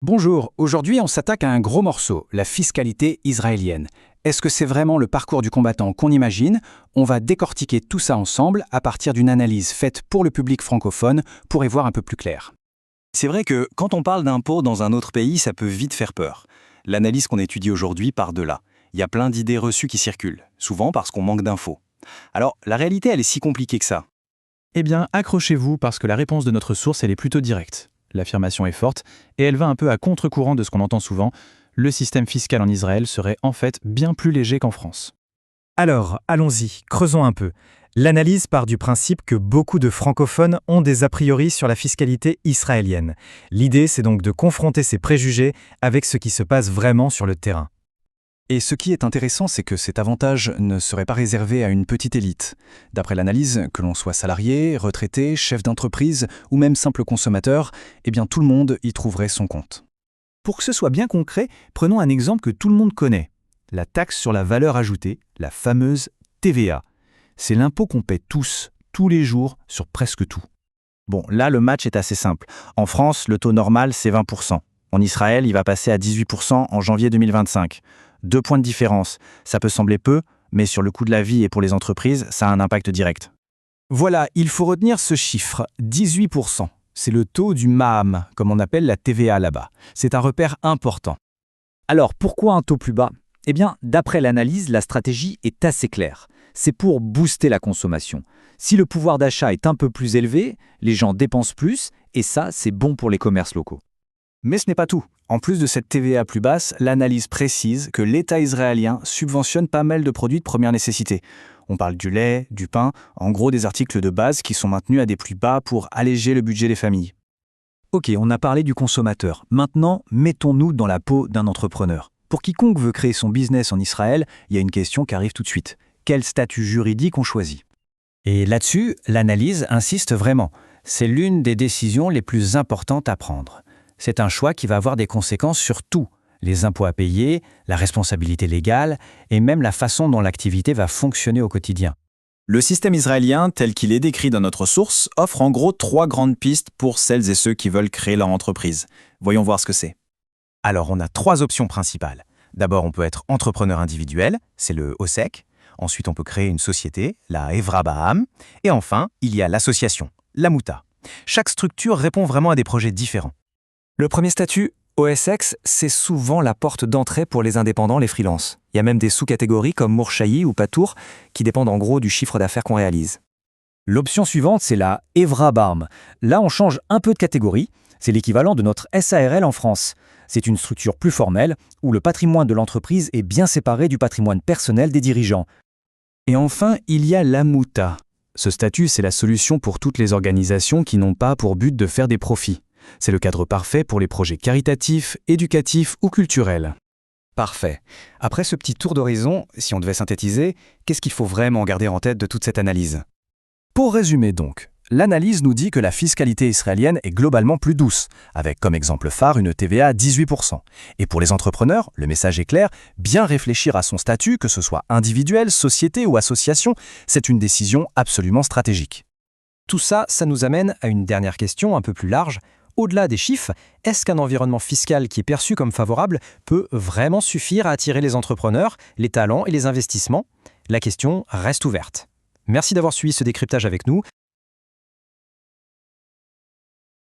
Bonjour, aujourd'hui on s'attaque à un gros morceau, la fiscalité israélienne. Est-ce que c'est vraiment le parcours du combattant qu'on imagine? On va décortiquer tout ça ensemble à partir d'une analyse faite pour le public francophone pour y voir un peu plus clair. C'est vrai que quand on parle d'impôts dans un autre pays, ça peut vite faire peur. L'analyse qu'on étudie aujourd'hui part de là. Il y a plein d'idées reçues qui circulent, souvent parce qu'on manque d'infos. Alors, la réalité, elle est si compliquée que ça. Eh bien, accrochez-vous parce que la réponse de notre source, elle est plutôt directe. L'affirmation est forte et elle va un peu à contre-courant de ce qu'on entend souvent. Le système fiscal en Israël serait en fait bien plus léger qu'en France. Alors, allons-y, creusons un peu. L'analyse part du principe que beaucoup de francophones ont des a priori sur la fiscalité israélienne. L'idée, c'est donc de confronter ces préjugés avec ce qui se passe vraiment sur le terrain. Et ce qui est intéressant, c'est que cet avantage ne serait pas réservé à une petite élite. D'après l'analyse, que l'on soit salarié, retraité, chef d'entreprise ou même simple consommateur, eh bien tout le monde y trouverait son compte. Pour que ce soit bien concret, prenons un exemple que tout le monde connaît. La taxe sur la valeur ajoutée, la fameuse TVA. C'est l'impôt qu'on paie tous les jours, sur presque tout. Bon, là, le match est assez simple. En France, le taux normal, c'est 20%. En Israël, il va passer à 18% en janvier 2025. 2 points de différence. Ça peut sembler peu, mais sur le coût de la vie et pour les entreprises, ça a un impact direct. Voilà, il faut retenir ce chiffre, 18%. C'est le taux du MAAM, comme on appelle la TVA là-bas. C'est un repère important. Alors, pourquoi un taux plus bas? Eh bien, d'après l'analyse, la stratégie est assez claire. C'est pour booster la consommation. Si le pouvoir d'achat est un peu plus élevé, les gens dépensent plus, et ça, c'est bon pour les commerces locaux. Mais ce n'est pas tout. En plus de cette TVA plus basse, l'analyse précise que l'État israélien subventionne pas mal de produits de première nécessité. On parle du lait, du pain, en gros des articles de base qui sont maintenus à des prix bas pour alléger le budget des familles. Ok, on a parlé du consommateur. Maintenant, mettons-nous dans la peau d'un entrepreneur. Pour quiconque veut créer son business en Israël, il y a une question qui arrive tout de suite. Quel statut juridique on choisit? Et là-dessus, l'analyse insiste vraiment. C'est l'une des décisions les plus importantes à prendre. C'est un choix qui va avoir des conséquences sur tout, les impôts à payer, la responsabilité légale et même la façon dont l'activité va fonctionner au quotidien. Le système israélien, tel qu'il est décrit dans notre source, offre en gros 3 grandes pistes pour celles et ceux qui veulent créer leur entreprise. Voyons voir ce que c'est. Alors, on a 3 options principales. D'abord, on peut être entrepreneur individuel, c'est le OSEC. Ensuite, on peut créer une société, la Evra Baham. Et enfin, il y a l'association, la Mouta. Chaque structure répond vraiment à des projets différents. Le premier statut, OSX, c'est souvent la porte d'entrée pour les indépendants, les freelances. Il y a même des sous-catégories comme Mourchaï ou Patour qui dépendent en gros du chiffre d'affaires qu'on réalise. L'option suivante, c'est la Evra Barm. Là, on change un peu de catégorie. C'est l'équivalent de notre SARL en France. C'est une structure plus formelle où le patrimoine de l'entreprise est bien séparé du patrimoine personnel des dirigeants. Et enfin, il y a la Mouta. Ce statut, c'est la solution pour toutes les organisations qui n'ont pas pour but de faire des profits. C'est le cadre parfait pour les projets caritatifs, éducatifs ou culturels. Parfait. Après ce petit tour d'horizon, si on devait synthétiser, qu'est-ce qu'il faut vraiment garder en tête de toute cette analyse? Pour résumer donc, l'analyse nous dit que la fiscalité israélienne est globalement plus douce, avec comme exemple phare une TVA à 18%. Et pour les entrepreneurs, le message est clair, bien réfléchir à son statut, que ce soit individuel, société ou association, c'est une décision absolument stratégique. Tout ça, ça nous amène à une dernière question un peu plus large. Au-delà des chiffres, est-ce qu'un environnement fiscal qui est perçu comme favorable peut vraiment suffire à attirer les entrepreneurs, les talents et les investissements? La question reste ouverte. Merci d'avoir suivi ce décryptage avec nous.